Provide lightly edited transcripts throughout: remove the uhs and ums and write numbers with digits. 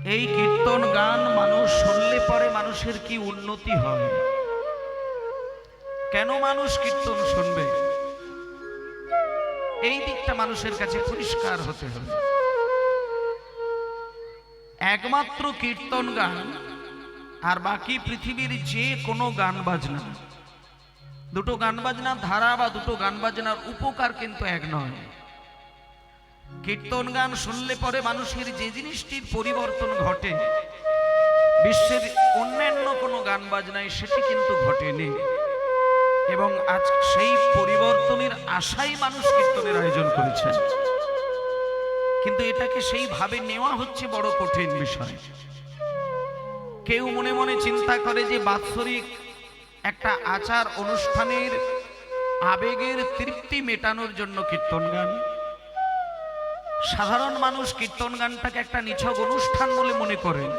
এই কীর্তন গান মানুষ শুনলে পরে মানুষের কি উন্নতি হয়? কেন মানুষ কীর্তন শুনবে? এই দিকটা মানুষের কাছে পরিষ্কার হতে হবে। একমাত্র কীর্তন গান আর বাকি পৃথিবীর যে কোনো গান বাজনা, দুটো গান বাজনার ধারা বা দুটো গান বাজনার উপকার কিন্তু এক নয়। কীর্তন গান শুনলে পরে মানুষের যে জিনিসটির পরিবর্তন ঘটে, বিশ্বের অন্যান্য কোনো গান বাজনায় সেটি কিন্তু ঘটেনি। এবং আজ সেই পরিবর্তনের আশাই মানুষ কীর্তনের আয়োজন করেছে, কিন্তু এটাকে সেইভাবে নেওয়া হচ্ছে বড় কঠিন বিষয়। কেউ মনে মনে চিন্তা করে যে বাৎসরিক একটা আচার অনুষ্ঠানের আবেগের তৃপ্তি মেটানোর জন্য কীর্তন গান। সাধারণ মানুষ কীর্তন গানটাকে একটা নিছক অনুষ্ঠান বলে মনে করেন,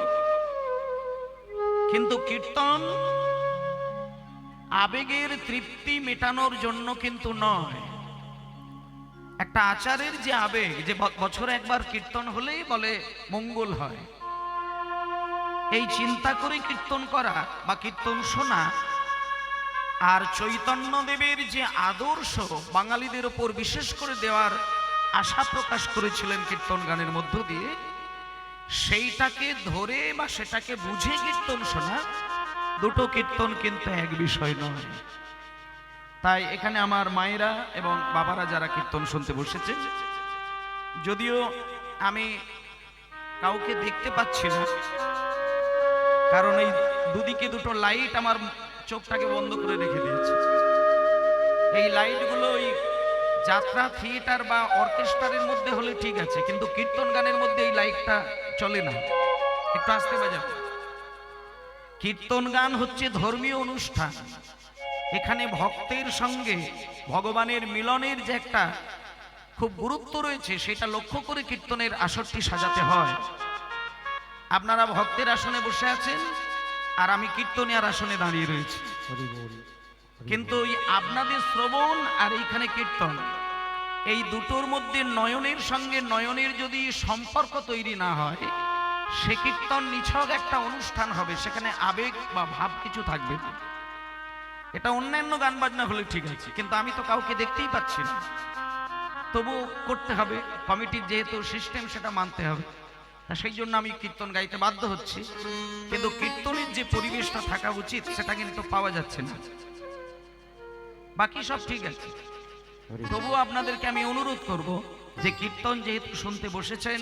কিন্তু কীর্তন আবেগের তৃপ্তি মেটানোর জন্য কিন্তু নয়। একটা আচারের যে আবেগ, যে বছরে একবার কীর্তন হলেই বলে মঙ্গল হয়, এই চিন্তা করে কীর্তন করা বা কীর্তন শোনা, আর চৈতন্যদেবের যে আদর্শ বাঙালিদের ওপর বিশেষ করে দেওয়ার আশা প্রকাশ করেছিলেন কীর্তন গানের মধ্য দিয়ে, সেইটাকে ধরে বা সেটাকে বুঝে কীর্তন শোনা, দুটো কীর্তন কিন্তু এক বিষয় নয়। তাই এখানে আমার মায়েরা এবং বাবারা যারা কীর্তন শুনতে বসেছে, যদিও আমি কাউকে দেখতে পাচ্ছি না, কারণ এই দুদিকে দুটো লাইট আমার চোখটাকে বন্ধ করে রেখে দিয়েছে। এই লাইটগুলো ওই যাত্রা থিয়েটার বা অর্কেস্ট্রারের মধ্যে হলে ঠিক আছে, কিন্তু কীর্তন গানের মধ্যে এই লাইটটা চলে না। একটু আসতে বাজাবো। কীর্তন গান হচ্ছে ধর্মীয় অনুষ্ঠান, এখানে ভক্তের সঙ্গে ভগবানের মিলনের যে একটা খুব গুরুত্ব রয়েছে, সেটা লক্ষ্য করে কীর্তনের আসরটি সাজাতে হয়। আপনারা ভক্তের আসনে বসে আছেন আর আমি কীর্তনিয়ার আসনে দাঁড়িয়ে রয়েছি, কিন্তু ওই আপনাদের শ্রবণ আর এইখানে কীর্তন, এই দুটোর মধ্যে নয়নের সঙ্গে নয়নের যদি সম্পর্ক তৈরি না হয়, সে কীর্তন নিছক একটা অনুষ্ঠান হবে, সেখানে আবেগ বা ভাব কিছু থাকবে না। এটা অন্যান্য গান বাজনা হলে ঠিক আছে, কিন্তু আমি তো কাউকে দেখতেই পাচ্ছি না, তবু করতে হবে, কমিটির যেহেতু সিস্টেম সেটা মানতে হবে। তা সেই জন্য আমি কীর্তন গাইতে বাধ্য হচ্ছি, কিন্তু কীর্তনের যে পরিবেশটা থাকা উচিত সেটা কিন্তু পাওয়া যাচ্ছে না। বাকি সব ঠিক আছে, তবু আপনাদেরকে আমি অনুরোধ করব যে কীর্তন যেহেতু শুনতে বসেছেন,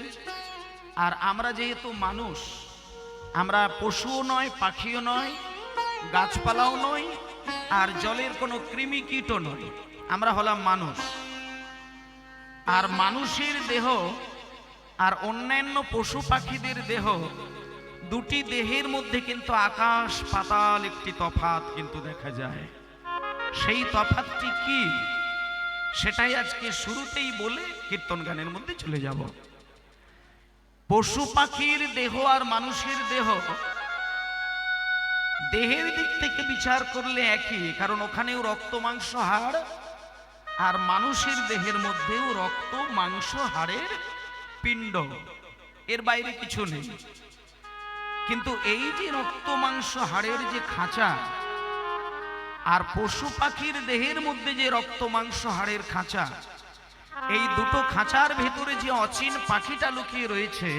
আর আমরা যেহেতু মানুষ, আমরা পশুও নয়, পাখিও নয়, গাছপালাও নয়, আর জলের কোনো কৃমি কীটও নয়, আমরা হলাম মানুষ। আর মানুষের দেহ আর অন্যান্য পশু পাখিদের দেহ, দুটি দেহের মধ্যে কিন্তু আকাশ পাতাল একটি তফাৎ কিন্তু দেখা যায়। সেই তফাৎটি কি, সেটাই আজকে শুরুতেই বলে কীর্তন গানের মধ্যে চলে যাব। পশু পাখির দেহ আর মানুষের দেহ, দেহের দিক থেকে বিচার করলে একই, কারণ ওখানেও রক্ত মাংস হাড়, আর মানুষের দেহের মধ্যেও রক্ত মাংস হাড়ের পিণ্ড, এর বাইরে কিছু নেই। কিন্তু এই যে রক্ত মাংস হাড়ের যে খাঁচা, আর পশু পাখির দেহের মধ্যে যে রক্ত মাংস হাড়ের খাঁচা, এই দুটো খাঁচার ভেতরে যে অচিন পাখিটা লুকিয়ে রয়েছে,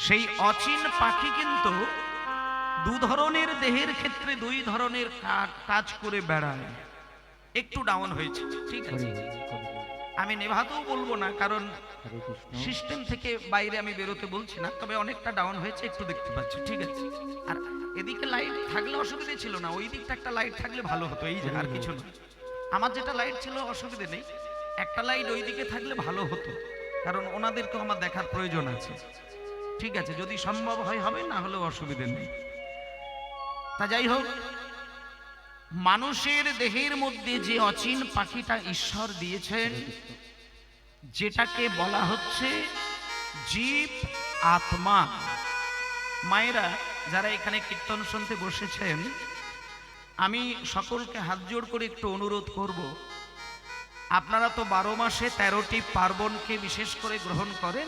সেই অচিন পাখি কিন্তু দু ধরনের দেহের ক্ষেত্রে দুই ধরনের কাজ করে বেড়ায়। একটু ডাউন হয়েছে, ঠিক আছে, আমি নেভাতেও বলবো না, কারণ সিস্টেম থেকে বাইরে আমি বেরোতে বলছি না, তবে অনেকটা ডাউন হয়েছে, একটু দেখতে পাচ্ছি, ঠিক আছে। আর এদিকে লাইট থাকলে অসুবিধা ছিল না, ওই দিকটা একটা লাইট থাকলে ভালো হতো, এই যে আর কিছু না। আমার যেটা লাইট ছিল অসুবিধে নেই, একটা লাইট ওই দিকে থাকলে ভালো হতো, কারণ ওনাদেরকেও আমার দেখার প্রয়োজন আছে। ঠিক আছে, যদি সম্ভব হয় হবে, না হলেও অসুবিধে নেই। তা যাই হোক, মানুষের দেহের মধ্যে যে অচিন পাখিটা ঈশ্বর দিয়েছেন, যেটাকে বলা হচ্ছে জীব আত্মা। মায়েরা যারা এখানে কীর্তন শুনতে বসেছেন, আমি সকলকে হাত জোড় করে একটু অনুরোধ করব, আপনারা তো 12 মাসে 13টি পার্বণকে বিশেষ করে গ্রহণ করেন,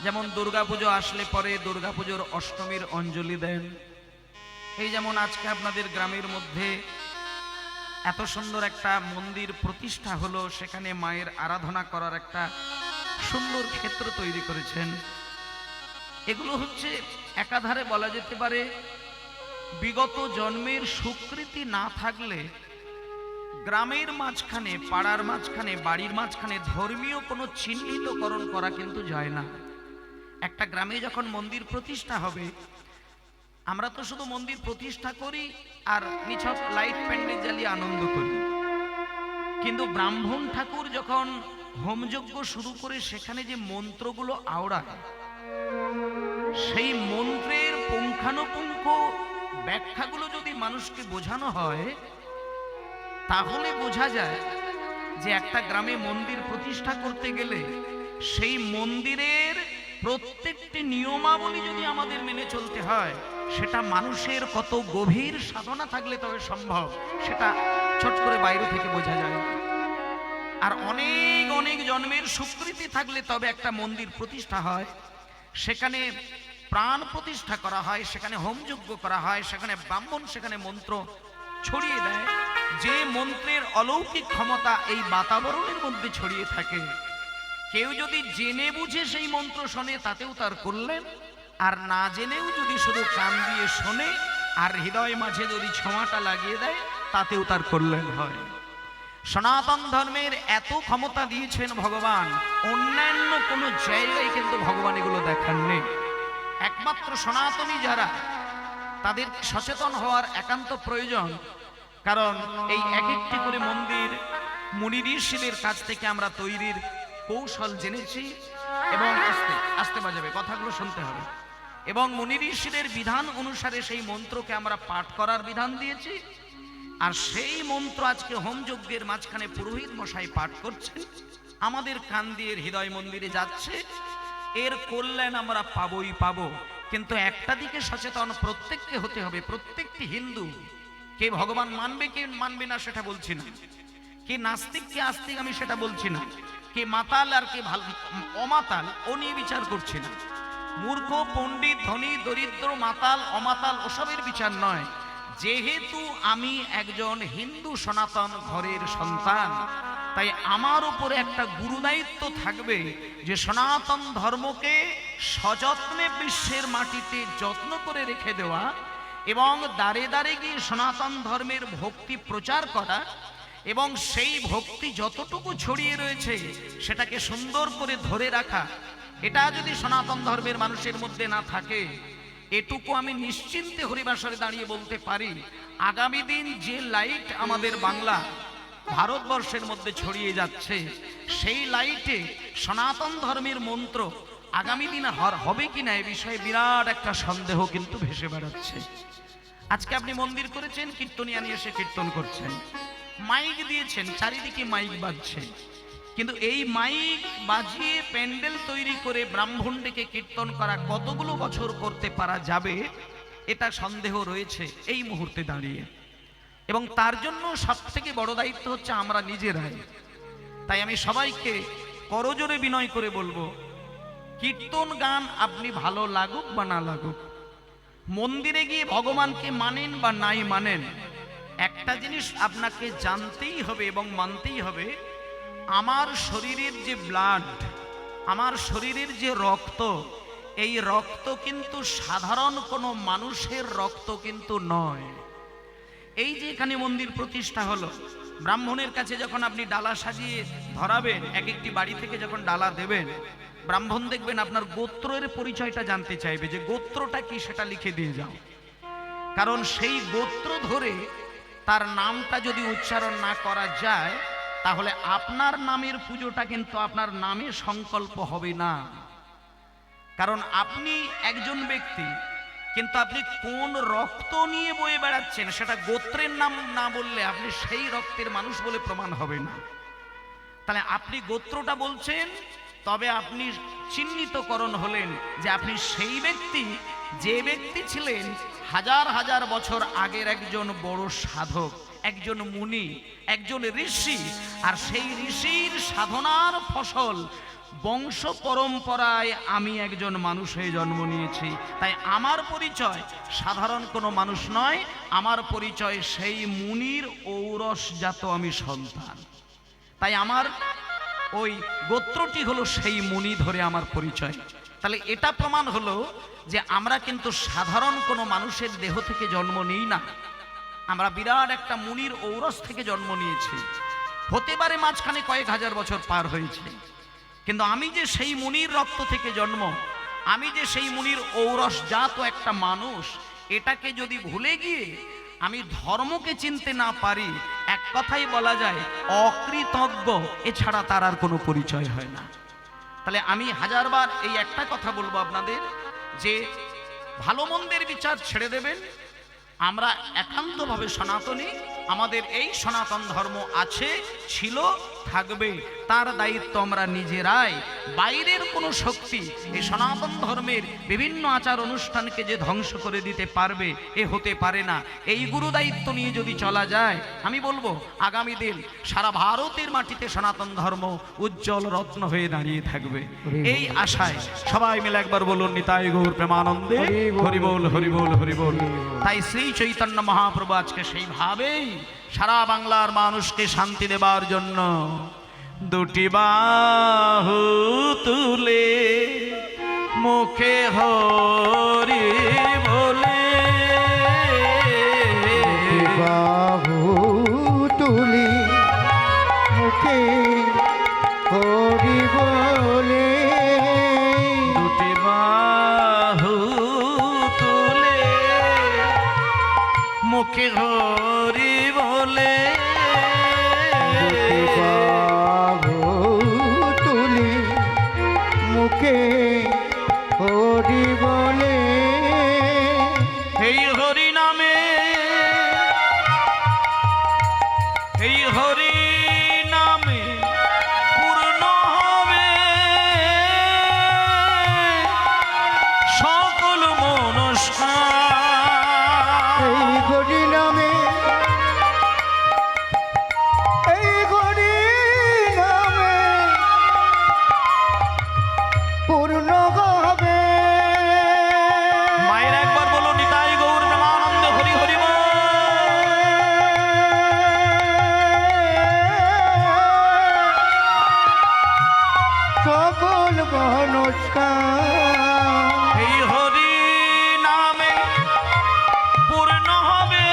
যেমন দুর্গাপুজো আসলে পরে দুর্গাপুজোর অষ্টমীর অঞ্জলি দেন। এই যেমন আজকে আপনাদের গ্রামের মধ্যে এত সুন্দর একটা মন্দির প্রতিষ্ঠা হলো, সেখানে মায়ের আরাধনা করার একটা সুন্দর ক্ষেত্র তৈরি করেছেন। এগুলো হচ্ছে একাধারে বলা যেতে পারে বিগত জন্মের স্বীকৃতি না থাকলে গ্রামের মাঝখানে, পাড়ার মাঝখানে, বাড়ির মাঝখানে ধর্মীয় কোনো চিহ্নিতকরণ করা কিন্তু যায় না। একটা গ্রামে যখন মন্দির প্রতিষ্ঠা হবে, আমরা তো শুধু মন্দির প্রতিষ্ঠা করি আর নিছক লাইট প্যান্ডেল জ্বালিয়ে আনন্দ করি, কিন্তু ব্রাহ্মণ ঠাকুর যখন হোমযজ্ঞ শুরু করে সেখানে যে মন্ত্রগুলো আওড়ায়, সেই মন্ত্রের পুঙ্খানুপুঙ্খ ব্যাখ্যাগুলো যদি মানুষকে বোঝানো হয়, তাহলে বোঝা যায় যে একটা গ্রামে মন্দির প্রতিষ্ঠা করতে গেলে সেই মন্দিরের প্রত্যেকটি নিয়মাবলী যদি আমাদের মেনে চলতে হয়, সেটা মানুষের কত গভীর সাধনা থাকলে তবে সম্ভব, সেটা ছোট করে বাইরে থেকে বোঝা যায়। আর অনেক অনেক জন্মের স্বীকৃতি থাকলে তবে একটা মন্দির প্রতিষ্ঠা হয়, সেখানে প্রাণ প্রতিষ্ঠা করা হয়, সেখানে হোমযজ্ঞ করা হয়, সেখানে ব্রাহ্মণ সেখানে মন্ত্র ছড়িয়ে দেয়। যে মন্ত্রের অলৌকিক ক্ষমতা এই বাতাবরণের মধ্যে ছড়িয়ে থাকে, কেউ যদি জেনে বুঝে সেই মন্ত্র শোনে তাতেও তার কল্যাণ, আর না জেনেও যদি শুধু কান দিয়ে শোনে আর হৃদয় মাঝে যদি ছোঁয়াটা লাগিয়ে দেয়, তাতেও তার কল্যাণ হয়। সনাতন ধর্মের এত ক্ষমতা দিয়েছেন ভগবান, অন্যান্য কোনো জায়গায় কিন্তু ভগবান এগুলো দেখান নেই। একমাত্র সনাতনী যারা, তাদের সচেতন হওয়ার একান্ত প্রয়োজন। কারণ এই এক একটি করে মন্দির মুনি ঋষিদের কাছ থেকে আমরা তৈরির কৌশল জেনেছি, এবং আস্তে আস্তে বাজাবে, কথাগুলো শুনতে হবে, এবং মুনি ঋষিদের বিধান অনুসারে সেই মন্ত্রকে আমরা পাঠ করার বিধান দিয়েছি। আর সেই মন্ত্র আজকে হোমযজ্ঞের মাঝখানে পুরোহিত মশাই পাঠ করছেন, আমাদের কান দিয়ে হৃদয় মন্দিরে যাচ্ছে, এর কল্যাণ আমরা পাবই পাবো। কিন্তু একটা দিকে সচেতন প্রত্যেককে হতে হবে। প্রত্যেকটি হিন্দু, কে ভগবান মানবে কে মানবে না সেটা বলছি না, কে নাস্তিক কে আস্তিক আমি সেটা বলছি না, কে মাতাল আর কে অমাতাল ও নিয়ে বিচার করছি না, মূর্খ পণ্ডিত ধনী দরিদ্র মাতাল অমাতাল ওসবের বিচার নয়। যেহেতু আমি একজন হিন্দু সনাতন ঘরের সন্তান, তাই আমার উপরে একটা গুরুদায়িত্ব থাকবে যে সনাতন ধর্মকে সযত্নে বিশ্বের মাটিতে যত্ন করে রেখে দেওয়া, এবং দাঁড়ে দাঁড়ে গিয়ে সনাতন ধর্মের ভক্তি প্রচার করা, এবং সেই ভক্তি যতটুকু ছড়িয়ে রয়েছে সেটাকে সুন্দর করে ধরে রাখা। এটা যদি সনাতন ধর্মের মানুষের মধ্যে না থাকে, এটুকু আমি নিশ্চিন্তে হরিবাসরে দাঁড়িয়ে বলতে পারি, আগামী দিন যে লাইট আমাদের বাংলা ভারতবর্ষের মধ্যে ছড়িয়ে যাচ্ছে, সেই লাইটে সনাতন ধর্মের মন্ত্র আগামী দিনে হবে কিনা এ বিষয়ে বিরাট একটা সন্দেহ কিন্তু ভেসে বেড়াচ্ছে। আজকে আপনি মন্দির করেছেন, কীর্তনিয়া নিয়ে এসে কীর্তন করছেন, মাইক দিয়েছেন, চারিদিকে মাইক বাজছে, কিন্তু এই মাইক বাজিয়ে প্যান্ডেল তৈরি করে ব্রাহ্মণ ডেকে কীর্তন করা কতগুলো বছর করতে পারা যাবে, এটা সন্দেহ রয়েছে এই মুহূর্তে দাঁড়িয়ে। এবং তার জন্য সব থেকে বড় দায়িত্ব হচ্ছে আমরা নিজেরাই। তাই আমি সবাইকে করজোরে বিনয় করে বলবো, কীর্তন গান আপনি ভালো লাগুক বা না লাগুক, মন্দিরে গিয়ে ভগবানকে মানেন বা নাই মানেন, একটা জিনিস আপনাকে জানতেই হবে এবং মানতেই হবে, আমার শরীরের যে ব্লাড, আমার শরীরের যে রক্ত, এই রক্ত কিন্তু সাধারণ কোনো মানুষের রক্ত কিন্তু নয়। এই যে এখানে মন্দির প্রতিষ্ঠা হলো, ব্রাহ্মণের কাছে যখন আপনি ডালা সাজিয়ে ধরাবেন, এক একটি বাড়ি থেকে যখন ডালা দেবেন, ব্রাহ্মণ দেখবেন আপনার গোত্রের পরিচয়টা জানতে চাইবে, যে গোত্রটা কি সেটা লিখে দিয়ে যাও। কারণ সেই গোত্র ধরে তার নামটা যদি উচ্চারণ না করা যায়, তাহলে আপনার নামের পুজোটা কিন্তু আপনার নামে সংকল্প হবে না। কারণ আপনি একজন ব্যক্তি, কিন্তু আপনি কোন রক্ত নিয়ে বয়ে বেড়াচ্ছেন সেটা গোত্রের নাম না বললে আপনি সেই রক্তের মানুষ বলে প্রমাণ হবে না। তাহলে আপনি গোত্রটা বলছেন, তবে আপনি চিহ্নিতকরণ হলেন যে আপনি সেই ব্যক্তি, যে ব্যক্তি ছিলেন হাজার হাজার বছর আগের একজন বড় সাধক, একজন মুনি, একজন ঋষি। আর সেই ঋষির সাধনার ফসল বংশ পরম্পরায় আমি একজন মানুষ হয়ে জন্ম নিয়েছি, তাই আমার পরিচয় সাধারণ কোনো মানুষ নয়, আমার পরিচয় সেই মুনির ঔরসজাত আমি সন্তান। তাই আমার ওই গোত্রটি হলো সেই মুনি ধরে আমার পরিচয়। তাহলে এটা প্রমাণ হলো যে আমরা কিন্তু সাধারণ কোনো মানুষের দেহ থেকে জন্ম নিই না, আমরা বিরাট একটা মুনির ঔরস থেকে জন্ম নিয়েছি। হতে পারে মাঝখানে কয়েক হাজার বছর পার হয়েছে, কিন্তু আমি যে সেই মুনির রক্ত থেকে জন্ম, আমি যে সেই মুনির ঔরসজাত একটা মানুষ, এটাকে যদি ভুলে গিয়ে আমি ধর্মকে চিনতে না পারি, এক কথাই বলা যায় অকৃতজ্ঞ, এছাড়া তার আর কোনো পরিচয় হয় না। তাহলে আমি হাজারবার এই একটা কথা বলবো আপনাদের, যে ভালো মন্দের বিচার ছেড়ে দেবেন। আমরা একান্তভাবে সনাতনী, আমাদের এই সনাতন ধর্ম আছে, ছিল, থাকবে, তার দায়িত্ব আমরা নিজেরাই। বাইরের কোনো শক্তি এই সনাতন ধর্মের বিভিন্ন আচার অনুষ্ঠানকে যে ধ্বংস করে দিতে পারবে, এ হতে পারে না। এই গুরু দায়িত্ব নিয়ে যদি চলা যায়, আমি বলবো আগামী দিন সারা ভারতের মাটিতে সনাতন ধর্ম উজ্জ্বল রত্ন হয়ে দাঁড়িয়ে থাকবে। এই আশায় সবাই মিলে একবার বলুন নিতাই গৌর প্রেমানন্দে হরি বল, হরি বল, হরি বল। তাই শ্রী চৈতন্য মহাপ্রভু আজকে সেইভাবেই সারা বাংলার মানুষকে শান্তি দেবার জন্য দুটি বাহু তুলে মুখে হরি বলে, বাহু তুলে মুখে হরি বলে, দুটি বাহু তুলে মুখে হরি বলে, বাহু তুলে মুখে হরি বলে, এই হরি নামে, এই হরি নামে পূর্ণ হবে সকল মনস্কার। এই হরি নামে, এই হরি নামে পূর্ণ হবে। মায়ের একবার বলো নিতাই গৌর প্রেমানন্দে হরি হরি বল। সকল মনস্কার এই হরি নামে পূর্ণ হবে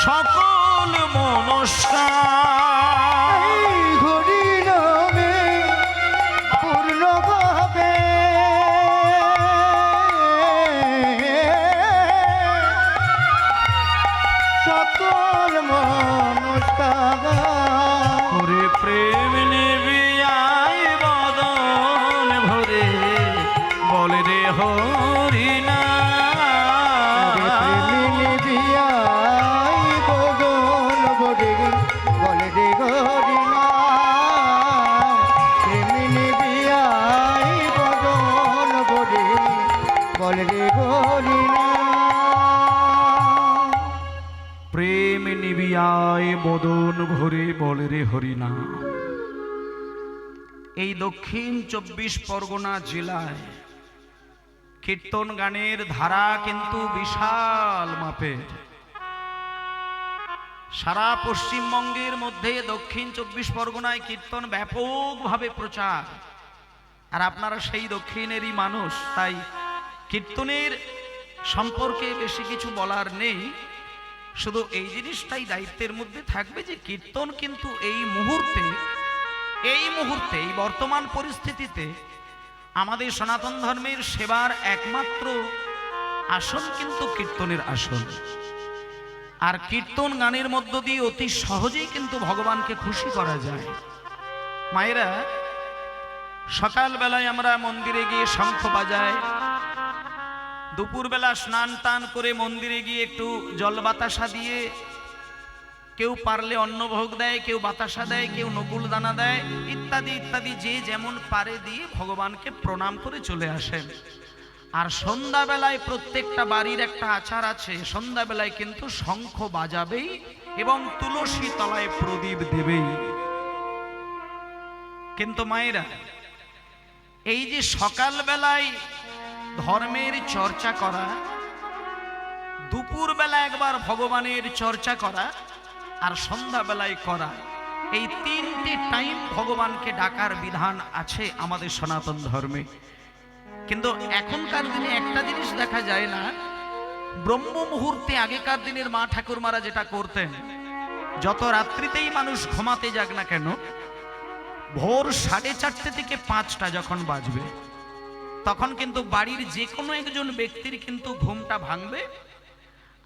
সকল মনস্কার। এই হরি নামে পূর্ণ হবে সকল মনস্কার। ওরে প্রেম নিবিয়াই বদন ভরে বলে রে হরি না, প্রেমিনী বিয়াই বদন ভরে বলে রে হরি না, প্রেমিনী বিয়াই বদন ভরে বলে রে হরি না। প্রেম নিবিয়ায় বদন ভরে বলে রে হরি না। এই দক্ষিণ 24 পরগনা জেলায় কীর্তন গানের ধারা কিন্তু বিশাল মাপের। সারা পশ্চিমবঙ্গের মধ্যে দক্ষিণ 24 পরগনায় কীর্তন ব্যাপকভাবে প্রচার, আর আপনারা সেই দক্ষিণেরই মানুষ, তাই কীর্তনের সম্পর্কে বেশি কিছু বলার নেই। শুধু এই জিনিসটাই দায়িত্বের মধ্যে থাকবে যে কীর্তন কিন্তু এই মুহূর্তে এই বর্তমান পরিস্থিতিতে আমাদের সনাতন ধর্মের সেবার একমাত্র আসন কিন্তু কীর্তনের আসন। আর কীর্তন গানের মধ্য দিয়ে অতি সহজেই কিন্তু ভগবানকে খুশি করা যায়। মায়েরা, সকালবেলায় আমরা মন্দিরে গিয়ে শঙ্খ বাজাই, দুপুরবেলা স্নান টান করে মন্দিরে গিয়ে একটু জল বাতাসা দিয়ে, কেউ পারলে অন্নভোগ দেয়, কেউ বাতাসা দেয়, কেউ নকুল দানা দেয়, ইত্যাদি ইত্যাদি যে যেমন পারে দিয়ে ভগবানকে প্রণাম করে চলে আসেন। আর সন্ধ্যাবেলায় প্রত্যেকটা বাড়ির একটা আচার আছে, সন্ধ্যাবেলায় কিন্তু শঙ্খ বাজাবেই এবং তুলসী তলায় প্রদীপ দেবেই। কিন্তু মায়েরা, এই যে সকালবেলায় ধর্মের চর্চা করা, দুপুরবেলা একবার ভগবানের চর্চা করা, আর সন্ধ্যাবেলায় করা, এই তিনটে টাইম ভগবানকে ডাকার বিধান আছে আমাদের সনাতন ধর্মে। কিন্তু এখনকার দিনে একটা জিনিস দেখা যায় না, ব্রহ্ম মুহূর্তে আগেকার দিনের মা ঠাকুরমারা যেটা করতেন, যত রাত্রিতেই মানুষ ঘুমাতে যাক না কেন, ভোর 4:30 থেকে 5টা যখন বাজবে, তখন কিন্তু বাড়ির যে কোনো একজন ব্যক্তির কিন্তু ঘুমটা ভাঙবে,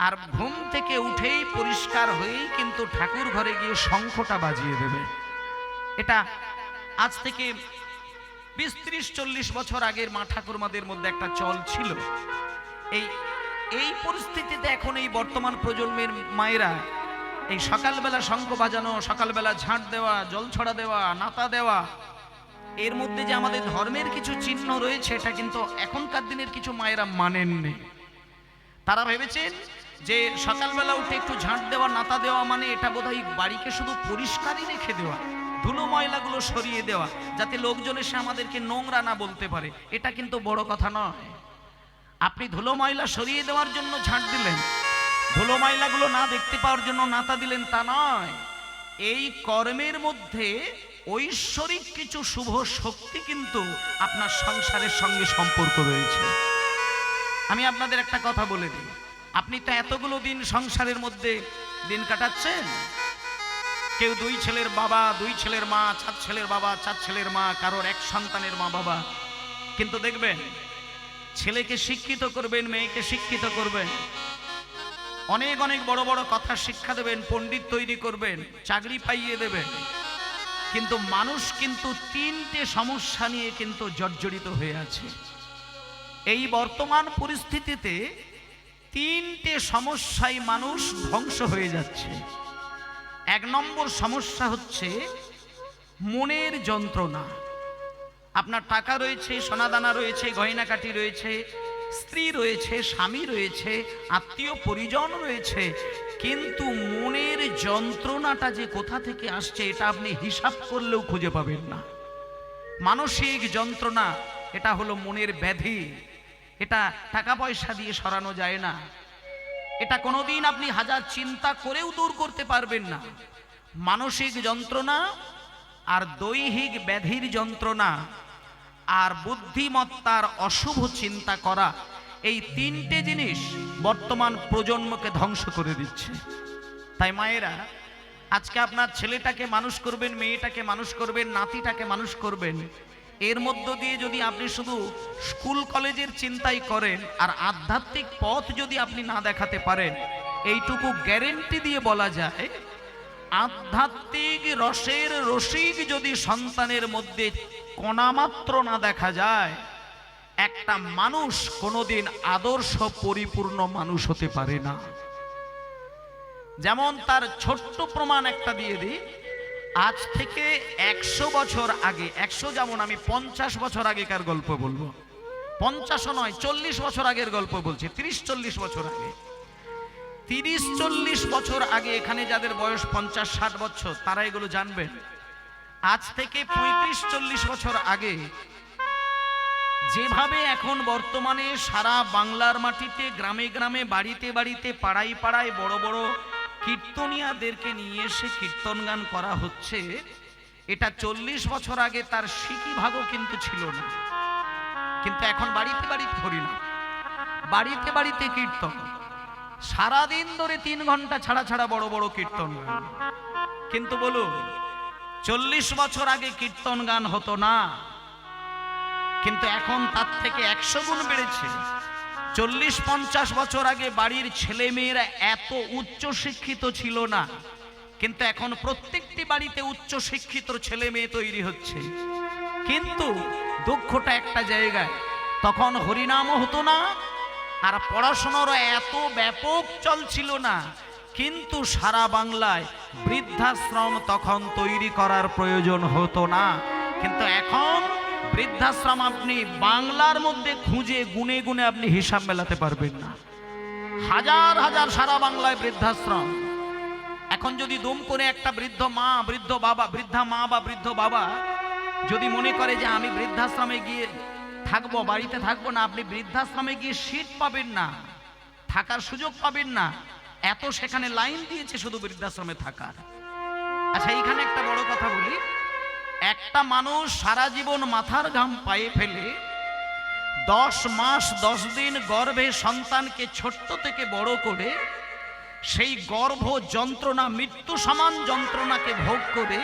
আর ঘুম থেকে উঠেই পরিষ্কার হয়েই কিন্তু ঠাকুর ঘরে গিয়ে শঙ্খটা বাজিয়ে দেবে। এটা আজ থেকে 20-30-40 বছর আগের মা ঠাকুরমাদের মধ্যে একটা চল ছিল। এই পরিস্থিতিতে এখন এই বর্তমান প্রজন্মের মায়েরা এই সকালবেলা শঙ্খ বাজানো, সকালবেলা ঝাঁট দেওয়া, জল ছড়া দেওয়া, নাতা দেওয়া, এর মধ্যে যে আমাদের ধর্মের কিছু চিহ্ন রয়েছে, এটা কিন্তু এখনকার দিনের কিছু মায়েরা মানেননি। তারা ভেবেছেন যে সকালবেলা উঠে একটু ঝাঁট দেওয়া, নাতা দেওয়া মানে এটা বোধহয় বাড়িকে শুধু পরিষ্কারই রেখে দেওয়া, ধুলো ময়লাগুলো সরিয়ে দেওয়া, যাতে লোকজন এসে আমাদেরকে নোংরা না বলতে পারে। এটা কিন্তু বড় কথা নয়। আপনি ধুলো ময়লা সরিয়ে দেওয়ার জন্য ঝাঁট দিলেন, ধুলো ময়লাগুলো না দেখতে পাওয়ার জন্য নাতা দিলেন, তা নয়। এই কর্মের মধ্যে ঐশ্বরিক কিছু শুভ শক্তি কিন্তু আপনার সংসারের সঙ্গে সম্পর্ক রয়েছে। আমি আপনাদের একটা কথা বলে দিই, আপনি তো এতগুলো দিন সংসারের মধ্যে দিন কাটাচ্ছেন, কেউ 2 ছেলের বাবা, 2 ছেলের মা, 4 ছেলের বাবা, 4 ছেলের মা, কারোর এক সন্তানের মা বাবা। কিন্তু দেখবেন, ছেলেকে শিক্ষিত করবেন, মেয়েকে শিক্ষিত করবেন, অনেক অনেক বড় বড় কথা শিক্ষা দেবেন, পণ্ডিত তৈরি করবেন, চাকরি পাইয়ে দেবেন, কিন্তু মানুষ কিন্তু 3টে সমস্যা নিয়ে কিন্তু জর্জরিত হয়ে আছে। এই বর্তমান পরিস্থিতিতে 3টে সমস্যায় মানুষ ধ্বংস হয়ে যাচ্ছে। 1 নম্বর সমস্যা হচ্ছে মনের যন্ত্রণা। আপনার টাকা রয়েছে, সোনাদানা রয়েছে, গয়নাকাটি রয়েছে, স্ত্রী রয়েছে, স্বামী রয়েছে, আত্মীয় পরিজন রয়েছে, কিন্তু মনের যন্ত্রণাটা যে কোথা থেকে আসছে এটা আপনি হিসাব করলেও খুঁজে পাবেন না। মানসিক যন্ত্রণা, এটা হলো মনের ব্যাধি। এটা টাকা পয়সা দিয়ে সরানো যায় না, এটা কোনোদিন আপনি হাজার চিন্তা করেও দূর করতে পারবেন না। মানসিক যন্ত্রণা আর দৈহিক ব্যাধির যন্ত্রণা আর বুদ্ধিমত্তার অশুভ চিন্তা করা, এই 3টে জিনিস বর্তমান প্রজন্মকে ধ্বংস করে দিচ্ছে। তাই মায়েরা, আজকে আপনার ছেলেটাকে মানুষ করবেন, মেয়েটাকে মানুষ করবেন, নাতিটাকে মানুষ করবেন, এর মধ্য দিয়ে যদি আপনি শুধু স্কুল কলেজের চিন্তাই করেন আর আধ্যাত্মিক পথ যদি আপনি না দেখাতে পারেন, এইটুকু গ্যারেন্টি দিয়ে বলা যায়, আধ্যাত্মিক রসের রসিক যদি সন্তানের মধ্যে কণামাত্র না দেখা যায়, একটা মানুষ কোনোদিন আদর্শ পরিপূর্ণ মানুষ হতে পারে না। যেমন তার ছোট্ট প্রমাণ একটা দিয়ে দিই, আজ থেকে 100 বছর আগে, 100 যেমন আমি 50 বছর আগেকার গল্প বলবো, 50ও নয়, 40 বছর আগের গল্প বলছি, 30-40 বছর আগে। 30-40 বছর আগে এখানে যাদের বয়স 50-60 বছর তারা এগুলো জানবেন। আজ থেকে 35-40 বছর আগে যেভাবে এখন বর্তমানে সারা বাংলার মাটিতে, গ্রামে গ্রামে, বাড়িতে বাড়িতে, পাড়ায় পাড়ায় বড় বড় কীর্তনিয়াদেরকে নিয়ে এসে কীর্তন গান করা হচ্ছে, এটা 40 বছর আগে তার সিকি ভাগও কিন্তু ছিল না। কিন্তু এখন বাড়িতে বাড়িতে হরিনাম, বাড়িতে বাড়িতে কীর্তন, সারাদিন ধরে 3 ঘন্টা ছাড়া ছাড়া বড় বড় কীর্তন গান। কিন্তু বলুন, 40 বছর আগে কীর্তন গান হতো না, কিন্তু এখন তার থেকে 100 গুণ বেড়েছে। 40-50 বছর আগে বাড়ির ছেলে মেয়েরা এত উচ্চ শিক্ষিত ছিল না, কিন্তু এখন প্রত্যেকটি বাড়িতে উচ্চ শিক্ষিত ছেলে মেয়ে তৈরি হচ্ছে। কিন্তু দুঃখটা একটা জায়গায়, তখন হরিনামও হতো না আর পড়াশোনারও এত ব্যাপক চল ছিল না, কিন্তু সারা বাংলায় বৃদ্ধাশ্রম তখন তৈরি করার প্রয়োজন হতো না। কিন্তু এখন বৃদ্ধাশ্রম আপনি বাংলার মধ্যে খুঁজে গুনে গুনে আপনি হিসাব মেলাতে পারবেন না। হাজার হাজার সারা বাংলায় বৃদ্ধাশ্রম। এখন যদি দুম করে একটা বৃদ্ধ মা, বৃদ্ধ বাবা, বৃদ্ধা মা বা বৃদ্ধ বাবা যদি মনে করে যে আমি বৃদ্ধাশ্রমে গিয়ে থাকবো, বাড়িতে থাকবো না, আপনি বৃদ্ধাশ্রমে গিয়ে সিট পাবেন না, থাকার সুযোগ পাবেন না। এত সেখানে লাইন দিয়েছে শুধু বৃদ্ধাশ্রমে থাকার। আচ্ছা, এইখানে একটা বড় কথা বলি, একটা মানুষ সারা জীবন মাথার ঘাম পায়ে ফেলে 10 মাস 10 দিন গর্ভে সন্তানকে ছোট্ট থেকে বড় করে সেই গর্ভ যন্ত্রণা, মৃত্যু সমান যন্ত্রণাকে ভোগ করে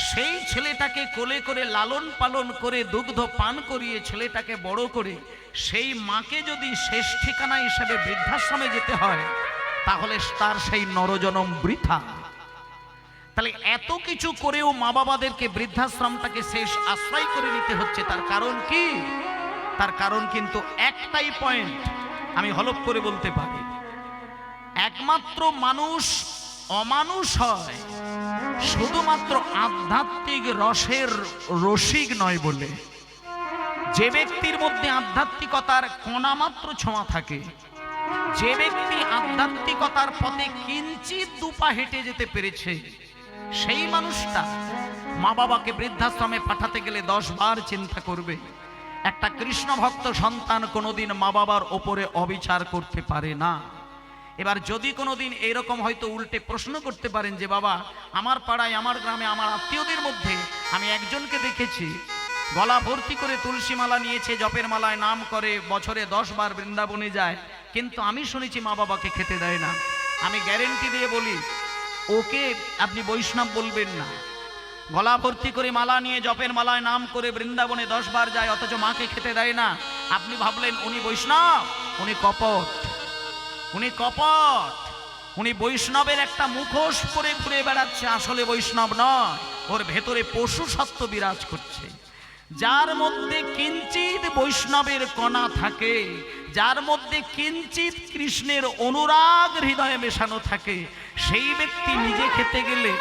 সেই ছেলেটাকে কোলে করে লালন পালন করে দুগ্ধ পান করিয়ে ছেলেটাকে বড় করে সেই মাকে যদি শেষ ঠিকানা হিসেবে বৃদ্ধাশ্রমে যেতে হয়, তাহলে তার সেই নরজনম বৃথা। তাহলে এত কিছু করেও মা বাবাদেরকে বৃদ্ধাশ্রমটাকে শেষ আশ্রয় করে নিতে হচ্ছে। তার কারণ কি? তার কারণ কিন্তু একটাই পয়েন্ট, আমি হলফ করে বলতে পারি, একমাত্র মানুষ অমানুষ হয় শুধুমাত্র আধ্যাত্মিক রসের রসিক নয় বলে। যে ব্যক্তির মধ্যে আধ্যাত্মিকতার কণামাত্র ছোঁয়া থাকে, যে ব্যক্তি আধ্যাত্মিকতার পথে কিঞ্চিত দুপা হেঁটে যেতে পেরেছে, সেই মানুষটা মা বাবাকে বৃদ্ধাশ্রমে পাঠাতে গেলে 10 বার চিন্তা করবে। একটা কৃষ্ণ ভক্ত সন্তান কোনোদিন মা বাবার ওপরে অবিচার করতে পারে না। এবার যদি কোনোদিন এইরকম হয়তো উল্টে প্রশ্ন করতে পারেন যে বাবা, আমার পাড়ায়, আমার গ্রামে, আমার আত্মীয়দের মধ্যে আমি একজনকে দেখেছি গলা ভর্তি করে তুলসী মালা নিয়েছে, জপের মালায় নাম করে, বছরে 10 বার বৃন্দাবনে যায়, কিন্তু আমি শুনেছি মা বাবাকে খেতে দেয় না, আমি গ্যারেন্টি দিয়ে বলি ওকে আপনি বৈষ্ণব বলবেন না। গলা ভর্তি করে মালা নিয়ে জপের মালায় নাম করে বৃন্দাবনে 10 বার যায়, অথচ মাকে খেতে দেয় না। আপনি ভাবলেন উনি বৈষ্ণব? উনি কপট, উনি কপট, উনি বৈষ্ণবের একটা মুখোশ পরে ঘুরে বেড়াচ্ছে, আসলে বৈষ্ণব নয়, ওর ভেতরে পশু সত্ত্ব বিরাজ করছে। যার মধ্যে কিঞ্চিত বৈষ্ণবের কণা থাকে, যার মধ্যে কিঞ্চিত কৃষ্ণের অনুরাগ হৃদয়ে মেশানো থাকে, সেই ব্যক্তি নিজে খেতে গেলে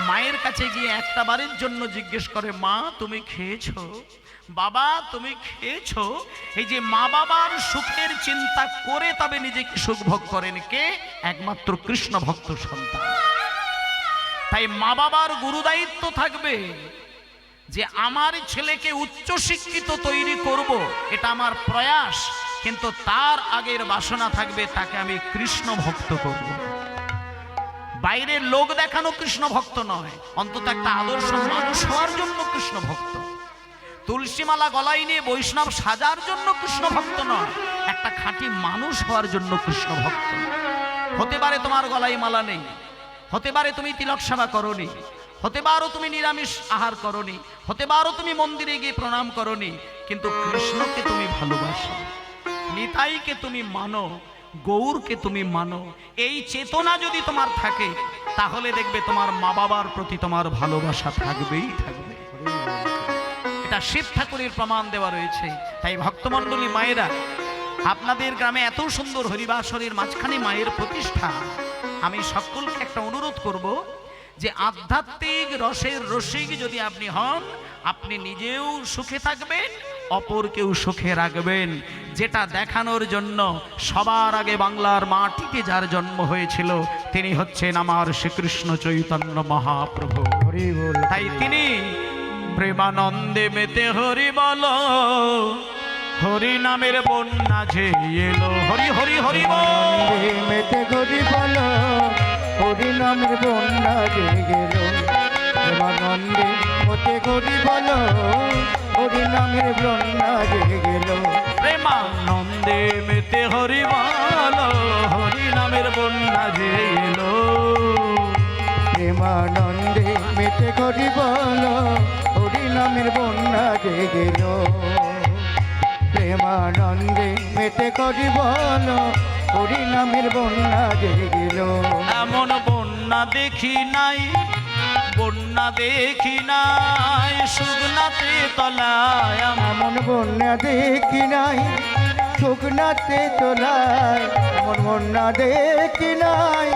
মায়ের কাছে গিয়ে একটা বারের জন্য জিজ্ঞেস করে, মা তুমি খেয়েছো? বাবা তুমি খেয়েছো? এই যে মা বাবার সুখের চিন্তা করে তবে নিজেকে সুখ ভোগ করেন কে? একমাত্র কৃষ্ণ ভক্ত সন্তান। তাই মা বাবার গুরুদায়িত্ব থাকবে যে আমার ছেলেকে উচ্চশিক্ষিত তৈরি করব, এটা আমার প্রয়াস, কিন্তু তার আগের বাসনা থাকবে তাকে আমি কৃষ্ণ ভক্ত করব। বাইরের লোক দেখানো কৃষ্ণ ভক্ত নয়, অন্তত একটা আদর্শ মানুষ হওয়ার জন্য কৃষ্ণ ভক্ত। তুলসীমালা গলায় নিয়ে বৈষ্ণব সাজার জন্য কৃষ্ণ ভক্ত নয়, একটা খাঁটি মানুষ হওয়ার জন্য কৃষ্ণ ভক্ত। হতে পারে তোমার গলায় মালা নেই, হতে পারে তুমি তিলক সেবা করনি, হতে পারো তুমি নিরামিষ আহার করনি, হতে পারো তুমি মন্দিরে গিয়ে প্রণাম করনি, কিন্তু কৃষ্ণকে তুমি ভালোবাসো, নিতাইকে তুমি মানো, গৌরকে তুমি মানো। এই চেতনা যদি তোমার থাকে, তাহলে দেখবে তোমার মা বাবার প্রতি তোমার ভালোবাসা থাকবেই থাকবে। এটা শিব ঠাকুরের প্রমাণ দেওয়া রয়েছে। তাই ভক্তমণ্ডলী মায়েরা, আপনাদের গ্রামে এত সুন্দর হরিবাসরের মাঝখানে মায়ের প্রতিষ্ঠা, আমি সকলকে একটা অনুরোধ করব যে আধ্যাত্মিক রসের রসিক যদি আপনি হন, আপনি নিজেও সুখে থাকবেন, অপরকেও সুখে রাখবেন। যেটা দেখানোর জন্য সবার আগে বাংলার মাটিতে যার জন্ম হয়েছিল, তিনি হচ্ছেন আমার শ্রীকৃষ্ণ চৈতন্য মহাপ্রভু। তাই তিনি প্রেমানন্দে মেতে হরি বল, হরি নামের বন্যা ঝেয়ে এলো, হরি হরি হরি বল, মেতে হরি বল, হরি নামের বন্যা ঝেয়ে গেল। প্রেমানন্দে মেতে হরি বল, হরি নামের বন্যা ঝেয়ে গেল। প্রেমানন্দে মেতে হরি বল, হরি নামের বন্যা ঝেয়ে এলো। প্রেমানন্দে মেতে হরি বল, হরি নামের বন্যা ঝেয়ে গেল। প্রেমানন্দে মেতে হরি বল, হরি নামের বন্যা ঝেয়ে গেল। এমন বন্যা দেখি নাই, বন্যা দেখি নাই শুকনাতে তলায়, এমন বন্যা দেখি নাই শুকনাতে তোলায়, এমন বন্যা দেখি নাই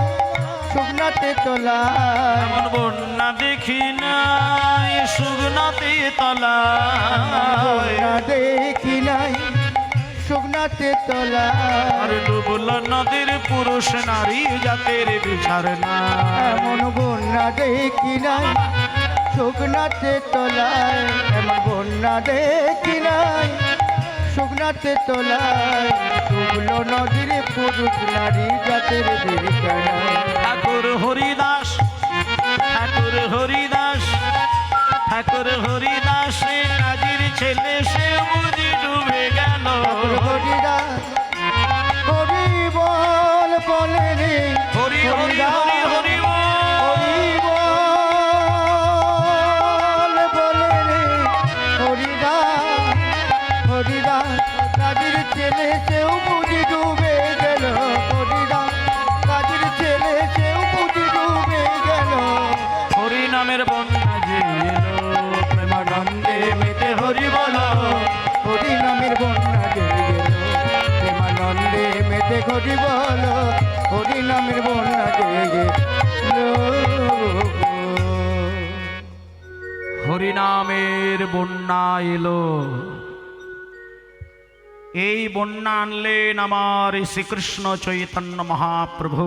শুকনাতে তোলায়। এমন বন্যা দেখি নাই শুকনাতে তলায়, বন্যা দেখি নাই শুকনাতে তোলায়। আর ডুবল নদীর পুরুষ নারী জাতের বিচার না। এমন বন্যা দেখি নাই শুকনাতে তোলায় এমন বন্যা দেখি নাই, শুকনাতে তোলায় শুকলো নদীর পুরুষ নারী জাতের বিরকানায়। ঠাকুর হরিদাস, ঠাকুর হরিদাস, ঠাকুর হরিদাস কাজীর ছেলে সে বুঝি ডুবে গেল। হরিদাস হরি বল বলে রে, হরি হরি হরি হরি বল। হরি বল বলে রে, হরিদাস হরিদাস কাজীর ছেলে সেও বুঝি ডুবে গেল। হরিদাস কাজীর ছেলে সেও বুঝি ডুবে গেল। হরি নামের বন্যা যে এলো, প্রেমানন্দে মেতে হরি বলো, হরি নামের বন্যা যে গেল। প্রেমানন্দে মেতে হরি বলো, হরি নামের বন্যা যে গেল। হরি নামের বন্যা এলো। এই বন্যা আনলেন আমার শ্রীকৃষ্ণ চৈতন্য মহাপ্রভু।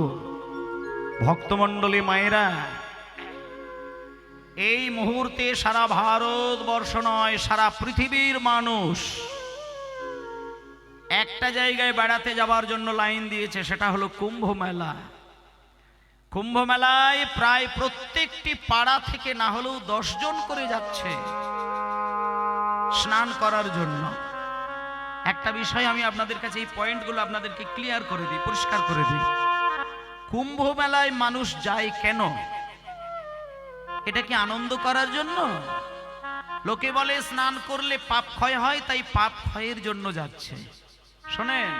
ভক্তমণ্ডলী মায়েরা, এই মুহূর্তে সারা ভারতবর্ষ নয়, সারা পৃথিবীর মানুষ একটা জায়গায় বেড়াতে যাবার জন্য লাইন দিয়েছে, সেটা হলো কুম্ভ মেলা। কুম্ভ মেলায় প্রায় প্রত্যেকটি পাড়া থেকে না হলেও 10 জন করে যাচ্ছে স্নান করার জন্য। একটা বিষয় আমি আপনাদের কাছে এই পয়েন্টগুলো আপনাদেরকে ক্লিয়ার করে দিই, পরিষ্কার করে দিই। কুম্ভ মেলায় মানুষ যায় কেন? এটা কি আনন্দ করার জন্য? লোকে বলে স্নান করলে পাপ ক্ষয় হয়, তাই পাপ ক্ষয়ের জন্য যাচ্ছে। শোনেন,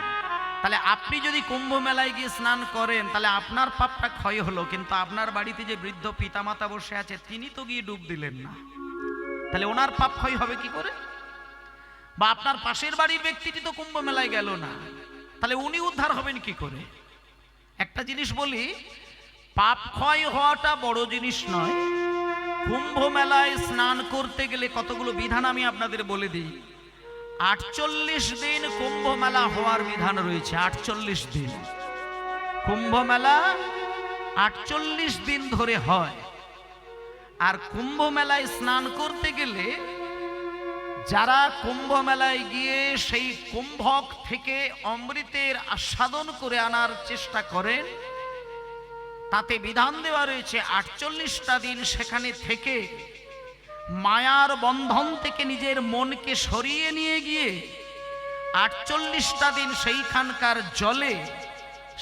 তাহলে আপনি যদি কুম্ভ মেলায় গিয়ে স্নান করেন তাহলে আপনার পাপটা ক্ষয় হলো, কিন্তু আপনার বাড়িতে যে বৃদ্ধ পিতামাতা বসে আছে তিনি তো গিয়ে ডুব দিলেন না, তাহলে ওনার পাপ ক্ষয় হবে কি করে? বা আপনার পাশের বাড়ির ব্যক্তিটি তো কুম্ভ মেলায় গেল না, তাহলে উনি উদ্ধার হবেন কি করে? একটা জিনিস বলি, পাপ ক্ষয় হওয়াটা বড় জিনিস নয়। কুম্ভ মেলায় স্নান করতে গেলে কতগুলো বিধান আমি আপনাদের বলে দিই। 48 দিন কুম্ভ মেলা হওয়ার বিধান রয়েছে। 48 দিন কুম্ভ মেলা 48 দিন ধরে হয়। আর কুম্ভ মেলায় স্নান করতে গেলে যারা কুম্ভ মেলায় গিয়ে সেই কুম্ভক থেকে অমৃতের আস্বাদন করে আনার চেষ্টা করেন, তাতে বিধান দেওয়া রয়েছে 48টা দিন সেখানে থেকে মায়ার বন্ধন থেকে নিজের মনকে সরিয়ে নিয়ে গিয়ে 48টা দিন সেইখানকার জলে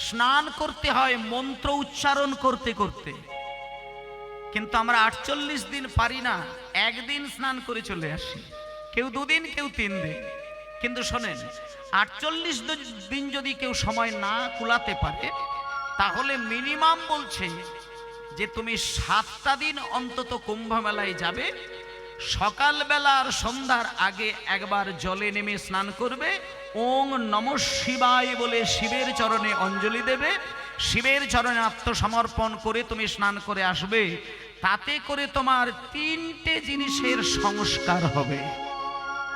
স্নান করতে হয় মন্ত্র উচ্চারণ করতে করতে। কিন্তু আমরা 48 দিন পারি না, একদিন স্নান করে চলে আসি, কেউ 2 দিন, কেউ 3 দিন। কিন্তু শোনেন, 48 দিন যদি কেউ সময় না কুলাতে পারে তাহলে মিনিমাম বলছে যে তুমি 7টা দিন অন্তত কুম্ভ মেলায় যাবে, সকালবেলা আর সন্ধ্যার আগে একবার জলে নেমে স্নান করবে, ওং নমঃ শিবায় বলে শিবের চরণে অঞ্জলি দেবে, শিবের চরণে আত্মসমর্পণ করে তুমি স্নান করে আসবে। তাতে করে তোমার 3টে জিনিসের সংস্কার হবে।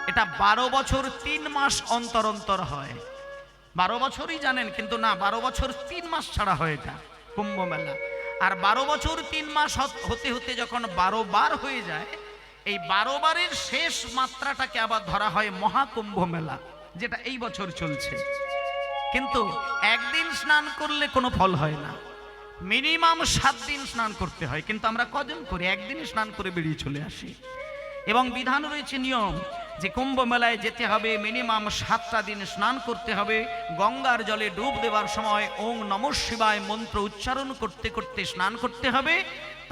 এটা 12 বছর 3 মাস অন্তর অন্তর হয়। 12 বছরই জানেন, কিন্তু না, 12 বছর 3 মাস ছাড়া হয় এটা কুম্ভ মেলা। আর 12 বছর 3 মাস হতে হতে যখন 12 বার হয়ে যায়, এই 12 বারের শেষ মাত্রাটাকে আবার ধরা হয় মহাকুম্ভ মেলা, যেটা এই বছর চলছে। কিন্তু একদিন স্নান করলে কোনো ফল হয় না, মিনিমাম 7 দিন স্নান করতে হয়। কিন্তু আমরা কজন করি? একদিনই স্নান করে বেরিয়ে চলে আসি। এবং বিধান রয়েছে, নিয়ম, যে কুম্ভ মেলায় যেতে হবে, মিনিমাম 7টা দিন স্নান করতে হবে। গঙ্গার জলে ডুব দেওয়ার সময় ওং নমঃ শিবায় মন্ত্র উচ্চারণ করতে করতে স্নান করতে হবে।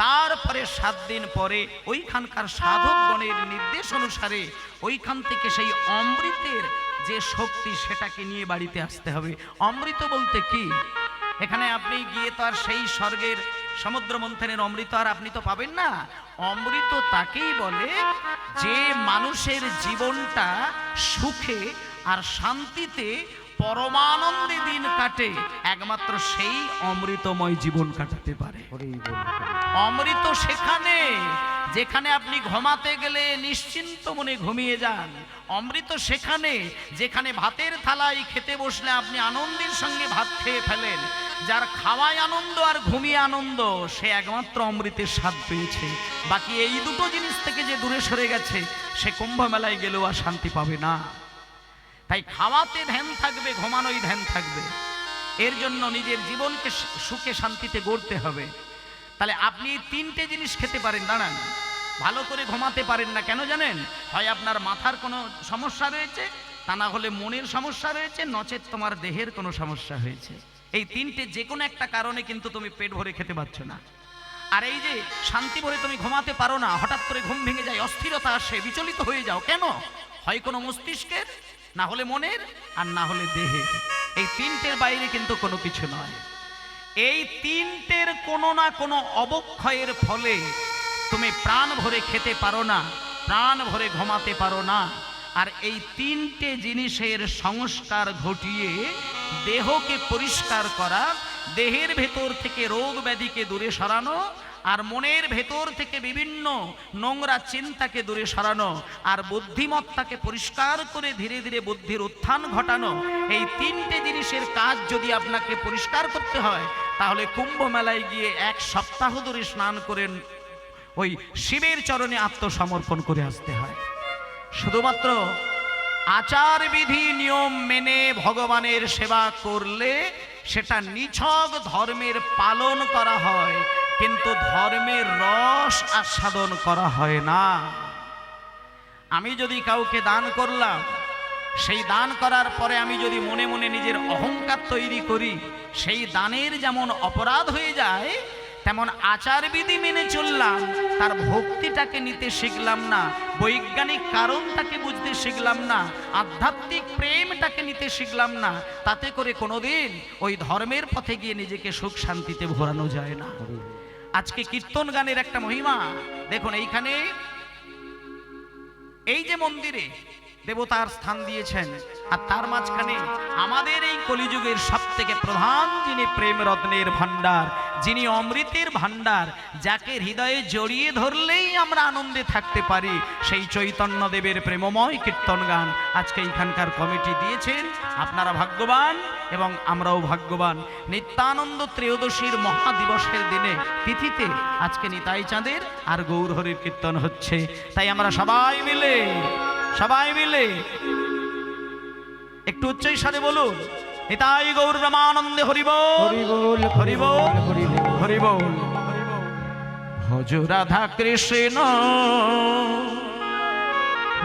তারপরে 7 দিন পরে ওইখানকার সাধকগণের নির্দেশ অনুসারে ওইখান থেকে সেই অমৃতের যে শক্তি সেটাকে নিয়ে বাড়িতে আসতে হবে। অমৃত বলতে কি? এখানে আপনি গিয়ে তো আর সেই স্বর্গের সমুদ্র মন্থনের অমৃত আর আপনি তো পাবেন না। অমৃত তাকেই বলে যে মানুষের জীবনটা সুখে আর শান্তিতে পরমানন্দে দিন কাটে, একমাত্র সেই অমৃতময় জীবন কাটাতে পারে। অমৃত সেখানে যেখানে আপনি ঘুমাতে গেলে নিশ্চিন্ত মনে ঘুমিয়ে যান। অমৃত সেখানে যেখানে ভাতের থালায় খেতে বসলে আপনি আনন্দের সঙ্গে ভাত খেয়ে ফেলেন। যার খাওয়ায় আনন্দ আর ঘুমিয়ে আনন্দ, সে একমাত্র অমৃতের স্বাদ পেয়েছে। বাকি এই দুটো জিনিস থেকে যে দূরে সরে গেছে, সে কুম্ভ মেলায় গেলেও আর শান্তি পাবে না। তাই খাওয়াতে ধ্যান থাকবে, ঘুমানোই ধ্যান থাকবে। এর জন্য নিজের জীবনকে সুখে শান্তিতে গড়তে হবে। তাহলে আপনি তিনটে জিনিস খেতে পারেন, দাঁড়ান, ভালো করে ঘুমাতে পারেন না কেন জানেন? হয় আপনার মাথার কোনো সমস্যা রয়েছে, তা না হলে মনের সমস্যা রয়েছে, নচেত তোমার দেহের কোনো সমস্যা হয়েছে। এই তিনটে যে কোনো একটা কারণে কিন্তু তুমি পেট ভরে খেতে পারছো না। আর এই যে শান্তি ভরে তুমি ঘুমাতে পারো না, হঠাৎ করে ঘুম ভেঙে যায়, অস্থিরতা আসে, বিচলিত হয়ে যাও, কেন? হয় কোনো মস্তিষ্কের, না হলে মনের, আর না হলে দেহের। এই তিনটের বাইরে কিন্তু কোনো কিছু নয়। এই তিনটের কোনো না কোনো অবক্ষয়ের ফলে তুমি প্রাণ ভরে খেতে পারো না, প্রাণ ভরে ঘুমাতে পারো না। আর এই তিনটে জিনিসের সংস্কার ঘটিয়ে দেহকে পরিষ্কার করা, দেহের ভেতর থেকে রোগ ব্যাধিকে দূরে সরানো, আর মনের ভেতর থেকে বিভিন্ন নোংরা চিন্তাকে দূরে সরানো, আর বুদ্ধিমত্তাকে পরিষ্কার করে ধীরে ধীরে বুদ্ধির উত্থান ঘটানো, এই তিনটে জিনিসের কাজ যদি আপনাকে পরিষ্কার করতে হয়, তাহলে কুম্ভ মেলায় গিয়ে 1 সপ্তাহ ধরে স্নান করেন, ওই শিবের চরণে আত্মসমর্পণ করে আসতে হয়। শুধুমাত্র আচার বিধি নিয়ম মেনে ভগবানের সেবা করলে সেটা নিছক ধর্মের পালন করা হয়, কিন্তু ধর্মের রস আস্বাদন করা হয় না। আমি যদি কাউকে দান করলাম, সেই দান করার পরে আমি যদি মনে মনে নিজের অহংকার তৈরি করি, সেই দানের যেমন অপরাধ হয়ে যায়, তেমন আচার বিধি মেনে চললাম, তার ভক্তিটাকে নিতে শিখলাম না, বৈজ্ঞানিক কারণটাকে বুঝতে শিখলাম না, আধ্যাত্মিক প্রেমটাকে নিতে শিখলাম না, তাতে করে কোনোদিন ওই ধর্মের পথে গিয়ে নিজেকে সুখ শান্তিতে ভরানো যায় না। আজকে কীর্তন গানের একটা মহিমা দেখুন। এইখানে এই যে মন্দিরে দেবতার স্থান দিয়েছেন, আর তার মাঝখানে আমাদের এই কলিযুগের সবথেকে প্রধান যিনি প্রেম রত্নের ভান্ডার, যিনি অমৃতের ভান্ডার, যাকে হৃদয়ে জড়িয়ে ধরলেই আমরা আনন্দে থাকতে পারি, সেই চৈতন্য দেবের প্রেমময় কীর্তন গান আজকে এখানকার কমিটি দিয়েছেন। আপনারা ভাগ্যবান এবং আমরাও ভাগ্যবান। নিত্যানন্দ ত্রয়োদশীর মহাদিবসের দিনে তিথিতে আজকে নিতাই চাঁদের আর গৌরহরির কীর্তন হচ্ছে। তাই আমরা সবাই মিলে একটু উচ্চই সাথে বলুন, নিতাই গৌর রামানন্দে হরিবোল হরিবোল হরিবোল হরিবোল। ভজ রাধা কৃষ্ণ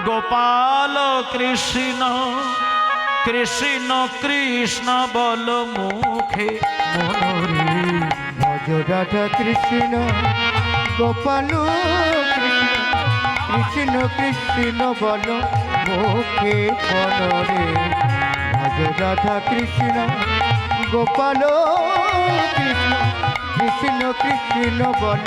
গোপাল কৃষ্ণ, কৃষ্ণ কৃষ্ণ বল মুখে মনোরে। ভজ রাধা কৃষ্ণ গোপাল কৃষ্ণ, কৃষ্ণ বল মুখে মনোরে। ভজ রাধা কৃষ্ণ গোপাল কৃষ্ণ, কৃষ্ণ কৃষ্ণ বল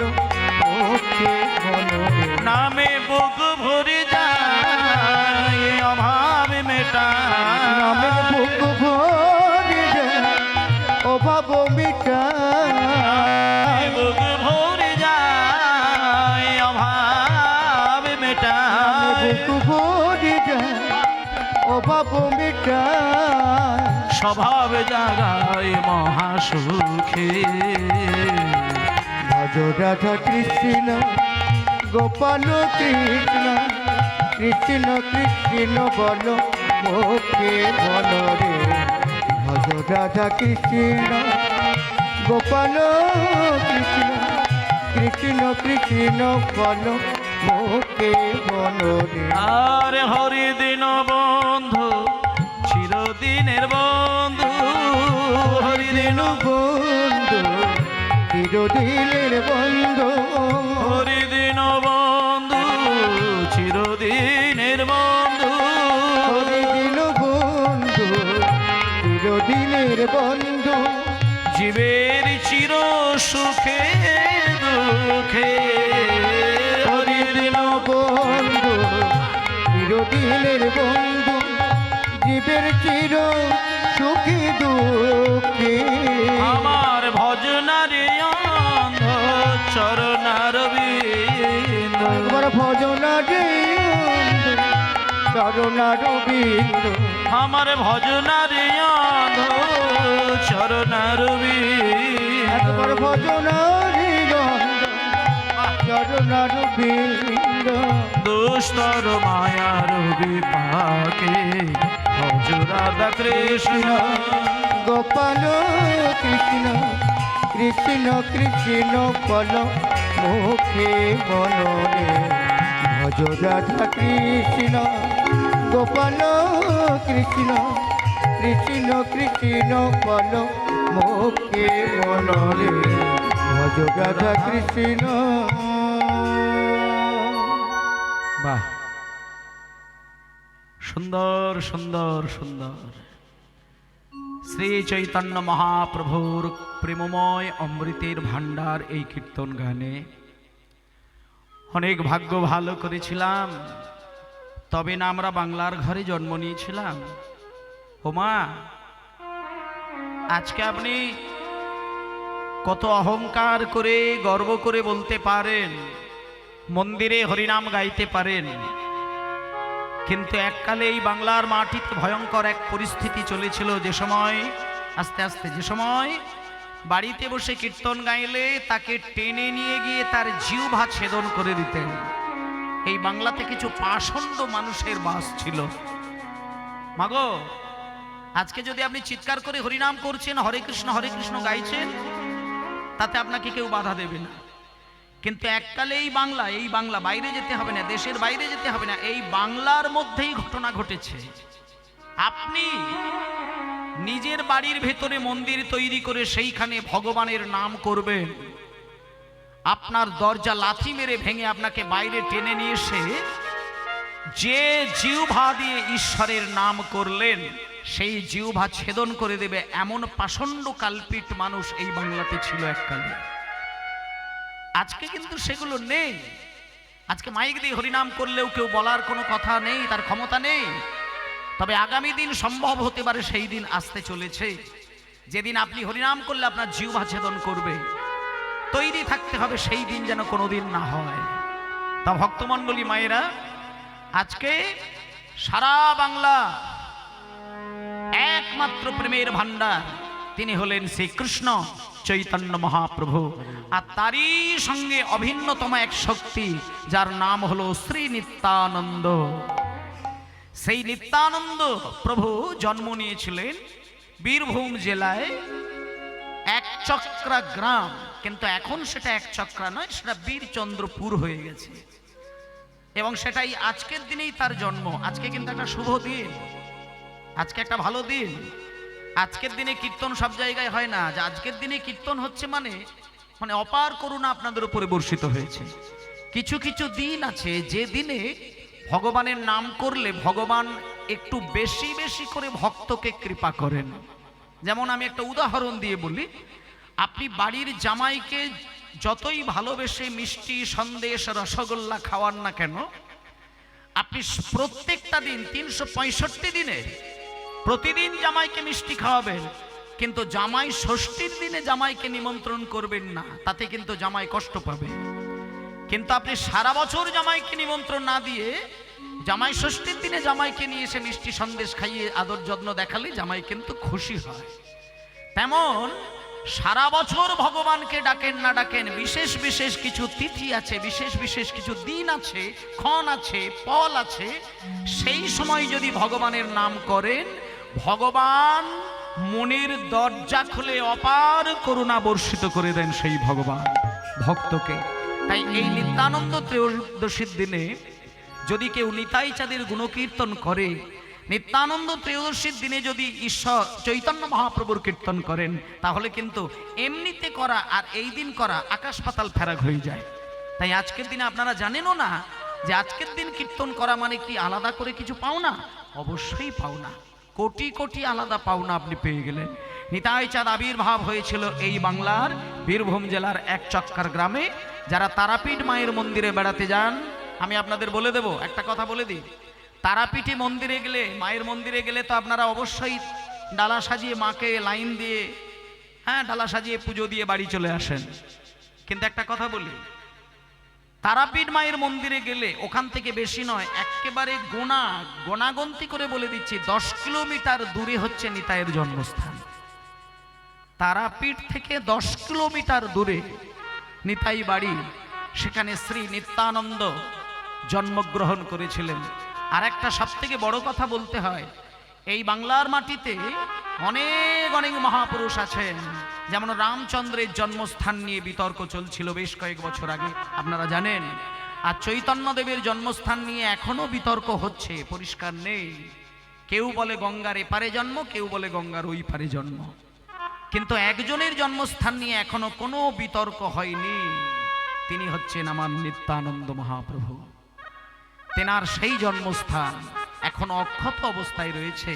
মুখে মনোরে। নামে বুক ভরে যায় অভাব মেটায়, নামে বুক ভরে যায় অভাব মেটায়, বুক ভরে যায় অভাব মেটায়, বুক ভরে যায় অভাব মেটায়, স্বভাব জাগায় মহাসুখে। ভজ রাধা কৃষ্ণ গোপাল কৃষ্ণ, কৃষ্ণ কৃষ্ণ বল মুখে মনোরে। ভজ রাধা কৃষ্ণ গোপাল কৃষ্ণ, কৃষ্ণ কৃষ্ণ বল মুখে মনোরে। আর হরি দিন বন্ধু চিরদিনের বন্ধু, হরি দিন বন্ধু চিরদিনের বন্ধু, হরি দিন বন্ধু চিরদিনের বন্ধু, হরিদিন বন্ধু চিরদিনের বন্ধু। জীবের চির সুখে দুঃখে, হরি দিন বন্ধু চিরদিনের বন্ধু, জীবের চির সুখী দুঃখী। আমার ভজনারে অন্ধ চরণার বিন্দু, একবার ভজনা রে চরণার বিন্দু, আমার ভজনারে অধ চরণার একবার ভজনারি চরণার বিন্দ দুস্তর মায়ার বিপাকে ভজ রাধা কৃষ্ণ গোপাল কৃষ্ণ কৃষ্ণ কৃষ্ণ বল মুখে বলরে ভজ রাধা কৃষ্ণ গোপাল কৃষ্ণ কৃষ্ণ কৃষ্ণ বল মুখে বলরে ভজ রাধা কৃষ্ণ। বাহ, সুন্দর সুন্দর সুন্দর। শ্রী চৈতন্য মহাপ্রভুর প্রেমময় অমৃতের ভাণ্ডার এই কীর্তন গানে অনেক ভাগ্য ভালো করেছিলাম, তবে না আমরা বাংলার ঘরে জন্ম নিয়েছিলাম। ওমা, আজকে আপনি কত অহংকার করে গর্ব করে বলতে পারেন, মন্দিরে হরিনাম গাইতে পারেন, কিন্তু এককালে এই বাংলার মাটিতে ভয়ঙ্কর এক পরিস্থিতি চলেছিল, যে সময় আস্তে আস্তে যে সময় বাড়িতে বসে কীর্তন গাইলে তাকে টেনে নিয়ে গিয়ে তার জিহ্বা ছেদন করে দিতেন। এই বাংলাতে কিছু পাষণ্ড মানুষের বাস ছিল। মাগো, আজকে যদি আপনি চিৎকার করে হরিনাম করছেন, হরে কৃষ্ণ গাইছেন, তাতে আপনাকে কেউ বাধা দেবে না। কিন্তু এককালে এই বাংলা বাইরে যেতে হবে না, দেশের বাইরে যেতে হবে না, এই বাংলার মধ্যেই ঘটনা ঘটেছে। আপনি নিজের বাড়ির ভেতরে মন্দির তৈরি করে সেইখানে ভগবানের নাম করবেন, আপনার দরজা লাথি মেরে ভেঙে আপনাকে বাইরে টেনে নিয়ে এসে যে জিহ্বা দিয়ে ঈশ্বরের নাম করলেন সেই জিহ্বা ছেদন করে দেবে, এমন পাষণ্ড কাল্পিট মানুষ এই বাংলাতে ছিল এককালে। আজকে কিন্তু সেগুলো নেই। আজকে মাইক দিয়ে হরিনাম করলেও কেউ বলার কোনো কথা নেই, তার ক্ষমতা নেই। তবে আগামী দিন সম্ভব হতে পারে, সেই দিন আসতে চলেছে যেদিন আপনি হরিনাম করলে আপনার জিহ্বা ছেদন করবে। তৈরি থাকতে হবে সেই দিন যেন কোনোদিন না হয়। তা ভক্তমণ্ডলী মায়েরা, আজকে সারা বাংলা একমাত্র প্রেমের ভাণ্ডার তিনি হলেন শ্রীকৃষ্ণ চৈতন্য মহাপ্রভু, আর তারই সঙ্গে অভিন্নতম এক শক্তি যার নাম হলো শ্রী নিত্যানন্দ। সেই নিত্যানন্দ প্রভু জন্ম নিয়েছিলেন বীরভূম জেলায় একচক্রা গ্রাম, কিন্তু এখন সেটা একচক্রা নয়, সেটা বীরচন্দ্রপুর হয়ে গেছে, এবং সেটাই আজকের দিনেই তার জন্ম। আজকে কিন্তু একটা শুভ দিন, আজকে একটা ভালো দিন। আজকের দিনে কীর্তন সব জায়গায় হয় না, যে আজকের দিনে কীর্তন হচ্ছে মানে অপার করুণা আপনাদের উপরে বর্ষিত হয়েছে। কিছু কিছু দিন আছে যে দিনে ভগবানের নাম করলে ভগবান একটু বেশি বেশি করে ভক্তকে কৃপা করেন। যেমন আমি একটা উদাহরণ দিয়ে বলি, আপনি বাড়ির জামাইকে যতই ভালোবেসে মিষ্টি সন্দেশ রসগোল্লা খাওয়ান না কেন, আপনি প্রত্যেকটা দিন 365 দিনে প্রতিদিন জামাইকে মিষ্টি খাওয়াবেন, কিন্তু জামাই ষষ্ঠীর দিনে জামাইকে নিমন্ত্রণ করবেন না, তাতে কিন্তু জামাই কষ্ট পাবে। কিন্তু আপনি সারা বছর জামাইকে নিমন্ত্রণ না দিয়ে জামাই ষষ্ঠীর দিনে জামাইকে নিয়ে এসে মিষ্টি সন্দেশ খাইয়ে আদর যত্ন দেখালে জামাই কিন্তু খুশি হয়। তেমন সারা বছর ভগবানকে ডাকেন না ডাকেন, বিশেষ বিশেষ কিছু তিথি আছে, বিশেষ বিশেষ কিছু দিন আছে, ক্ষণ আছে, পল আছে, সেই সময় যদি ভগবানের নাম করেন, ভগবান মনের দরজা খুলে অপার করুণা বর্ষিত করে দেন সেই ভগবান ভক্তকে। তাই এই নিত্যানন্দ ত্রয়োদশীর দিনে যদি কেউ নিতাই চাঁদের গুণকীর্তন করে, নিত্যানন্দ ত্রয়োদশীর দিনে যদি ঈশ্বর চৈতন্য মহাপ্রভুর কীর্তন করেন, তাহলে কিন্তু এমনিতে করা আর এই দিন করা আকাশ পাতাল ফেরাক হয়ে যায়। তাই আজকের দিনে আপনারা জানেনও না যে আজকের দিন কীর্তন করা মানে কি আলাদা করে কিছু পাওনা? অবশ্যই পাওনা, কোটি কোটি আলাদা পাওনা আপনি পেয়ে গেলেন। নিতাই চাঁদ আবির্ভাব হয়েছিল এই বাংলার বীরভূম জেলার একচক্কার গ্রামে। যারা তারাপীঠ মায়ের মন্দিরে বেড়াতে যান, আমি আপনাদের বলে দেব, একটা কথা বলে দিই, তারাপীঠে মন্দিরে গেলে, মায়ের মন্দিরে গেলে তো আপনারা অবশ্যই ডালা সাজিয়ে মাকে লাইন দিয়ে, ডালা সাজিয়ে পুজো দিয়ে বাড়ি চলে আসেন। কিন্তু একটা কথা বলি, তারাপীঠ মায়ের মন্দিরে গেলে ওখান থেকে বেশি নয়, একেবারে গোনাগন্তি করে বলে দিচ্ছি 10 কিলোমিটার দূরে হচ্ছে নিতাইয়ের জন্মস্থান। তারাপীঠ থেকে 10 কিলোমিটার দূরে নিতাই বাড়ি, সেখানে শ্রী নিত্যানন্দ জন্মগ্রহণ করেছিলেন। আর একটা সব থেকে বড় কথা বলতে হয়, এই বাংলার মাটিতে অনেক অনেক মহাপুরুষ আছেন, যেমন রামচন্দ্রের জন্মস্থান নিয়ে বিতর্ক চলছিল বেশ কয়েক বছর আগে, আপনারা জানেন। আর চৈতন্যদেবের জন্মস্থান নিয়ে এখনো বিতর্ক হচ্ছে, পরিষ্কার নেই। কেউ বলে গঙ্গার এপারে জন্ম, কেউ বলে গঙ্গার ওই পারে জন্ম, কিন্তু একজনের জন্মস্থান নিয়ে এখনো কোনো বিতর্ক হয়নি। তিনি হচ্ছেন আমার নিত্যানন্দ মহাপ্রভু। তেনার সেই জন্মস্থান এখন অক্ষত অবস্থায় রয়েছে।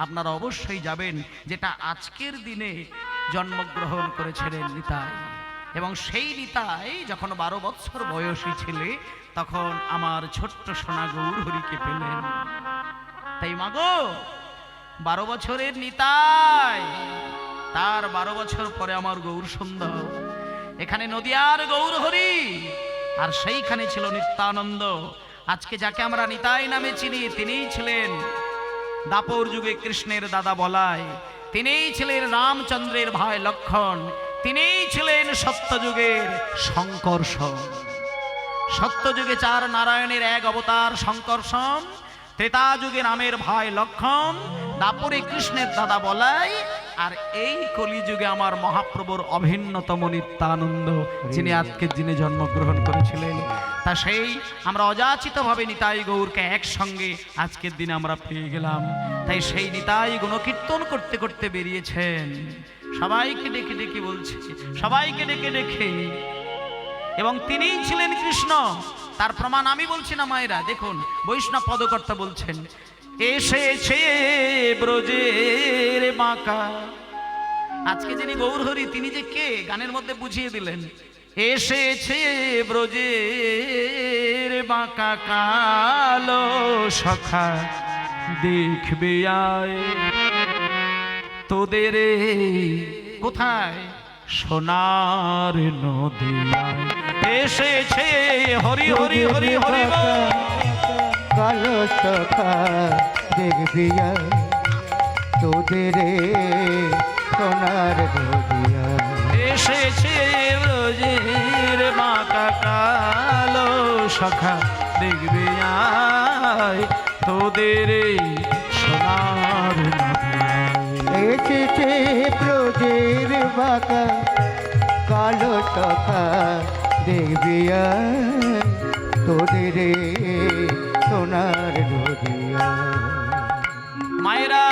আপনারা অবশ্যই যাবেন, যেটা আজকের দিনে জন্মগ্রহণ করেছিলেন নিতাই। এবং সেই নিতাই যখন 12 বৎসর বয়সী ছিলে, তখন আমার ছোট্ট সোনা গৌরহরিকে পেলেন। তাই মাগো, 12 বছরের নিতাই, তার 12 বছর পরে আমার গৌর সুন্দর, এখানে নদিয়ার গৌরহরি, আর সেইখানে ছিল নিত্যানন্দ। আজকে যাকে আমরা নিতাই নামে চিনি, তিনিই ছিলেন দাপর যুগে কৃষ্ণের দাদা বলাই, তিনিই ছিলেন রামচন্দ্রের ভাই লক্ষণ, তিনিই ছিলেন সত্যযুগের শঙ্কর্ষণ। সত্যযুগে 4 নারায়ণের এক অবতার শঙ্কর্ষণ, ত্রেতা যুগে রামের ভাই লক্ষণ, দাপরে কৃষ্ণের দাদা বলাই, আর এই কলিযুগে আমার মহাপ্রভুর অভিন্নতম নিত্যানন্দ, যিনি আজকের দিনে জন্মগ্রহণ করেছিলেন। তা সেই আমরা অযাচিতভাবে নিতাই গৌরকে একসঙ্গে আজকের দিনে আমরা পেয়ে গেলাম। তাই সেই নিতাই গুণকীর্তন করতে করতে বেরিয়েছেন, সবাইকে ডেকে ডেকে বলছে, সবাইকে ডেকে ডেকে, এবং তিনিই ছিলেন কৃষ্ণ। তার প্রমাণ আমি বলছি না মায়েরা, দেখুন বৈষ্ণব পদকর্তা বলছেন, এসেছে ব্রজের বাঁকা। আজকে যিনি গৌরহরি, তিনি যে কে গানের মধ্যে বুঝিয়ে দিলেন। এসেছে ব্রজের বাঁকা কালো সখা, দেখবে আয় তোদের কোথায় সোনার নদিয়ায়। এসেছে হরি হরি হরি হরি কালো সখা, দেখবি আয় তোদের সোনার নদিয়া। এসেছে ব্রজের বাঁকা কালো সখা, দেখবি আয় তোদের সোনার নদিয়ায়। এসেছে ব্রজের বাঁকা কালো সখা, দেখবি আয় তোদের সোনার নদিয়া। মায়েরা,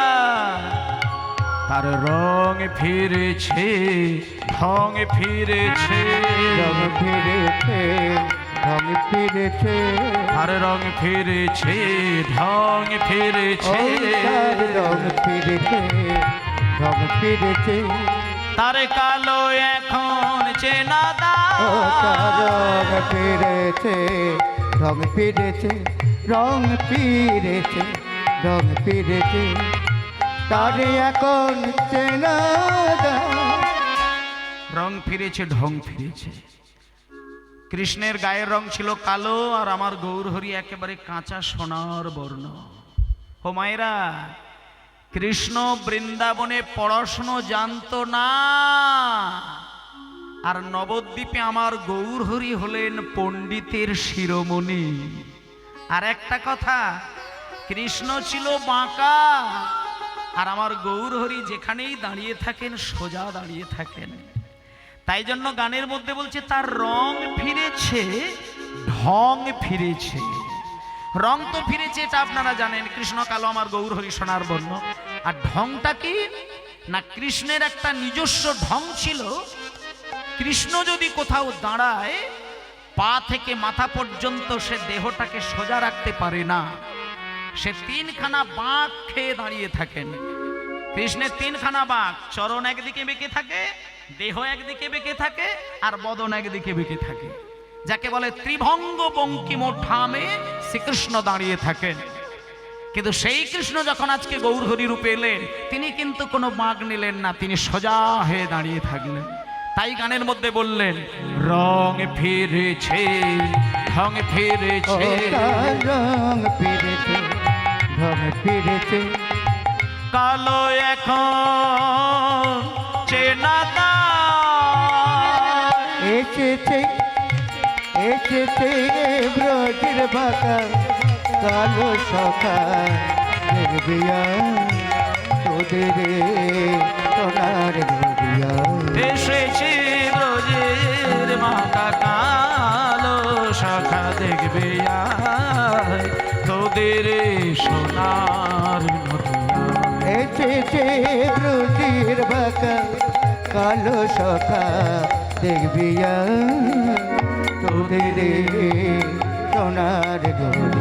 তার রং ফিরেছে, ঢং ফিরেছে, রং ফিরেছে, ঢং ফিরেছে, আর রং ফিরেছে, ঢং ফিরেছে, তার রং ফিরেছে, ঢং ফিরেছে, তার কালো এখন চেনা ও তার রং ফিরেছে, ঢং ফিরেছে, রং ফিরেছে, ঢং ফিরেছে, তার এখন চেনা রং ফিরেছে, ঢং ফিরেছে। কৃষ্ণের গায়ের রং ছিল কালো, আর আমার গৌরহরি একেবারে কাঁচা সোনার বর্ণ। ও মায়েরা, কৃষ্ণ বৃন্দাবনে পড়াশুনো জানতো না, আর নবদ্বীপে আমার গৌরহরি হলেন পণ্ডিতের শিরোমণি। আর একটা কথা, কৃষ্ণ ছিল বাঁকা, আর আমার গৌরহরি যেখানেই দাঁড়িয়ে থাকেন সোজা দাঁড়িয়ে থাকেন। তাই জন্য গানের মধ্যে বলছে, তার রং ফিরেছে, ঢং ফিরেছে। রং তো ফিরেছে, এটা আপনারা জানেন, কৃষ্ণ কালো, আমার গৌরহরি সোনার বর্ণ। আর ঢংটা কি না, কৃষ্ণের একটা নিজস্ব ঢং ছিল। কৃষ্ণ যদি কোথাও দাঁড়ায়, পা থেকে মাথা পর্যন্ত সে দেহটাকে সোজা রাখতে পারে না, সে 3খানা বাঁক খেয়ে দাঁড়িয়ে থাকেন। কৃষ্ণের 3খানা বাঁক, চরণ একদিকে বেঁকে থাকে, দেহ একদিকে বেঁকে থাকে, আর বদন একদিকে বেঁকে থাকে, যাকে বলে ত্রিভঙ্গ বঙ্কিম ঠামে শ্রীকৃষ্ণ দাঁড়িয়ে থাকেন। কিন্তু সেই কৃষ্ণ যখন আজকে গৌরহরি রূপে এলেন, তিনি কিন্তু কোনো বাঁক নিলেন না, তিনি সোজা হয়ে দাঁড়িয়ে থাকলেন। তাই গানের মধ্যে বললেন রং ফিরেছে ঢং ও ফিরেছে তার রং ফিরেছে ঢং ফিরেছে কালো এখন চেনা দায়। এসেছে এসেছে ব্রজের বাঁকা কালো সখা দেখবিয়া তোদের সোনার রবিয়া এসেছে ব্রজের মাতা কালো শাখা দেখবে আয়, তোদের সোনার নদিয়া। এসেছে ব্রজের বাঁকা কালো সখা দেখবিয়া তোদের সোনার রবিয়া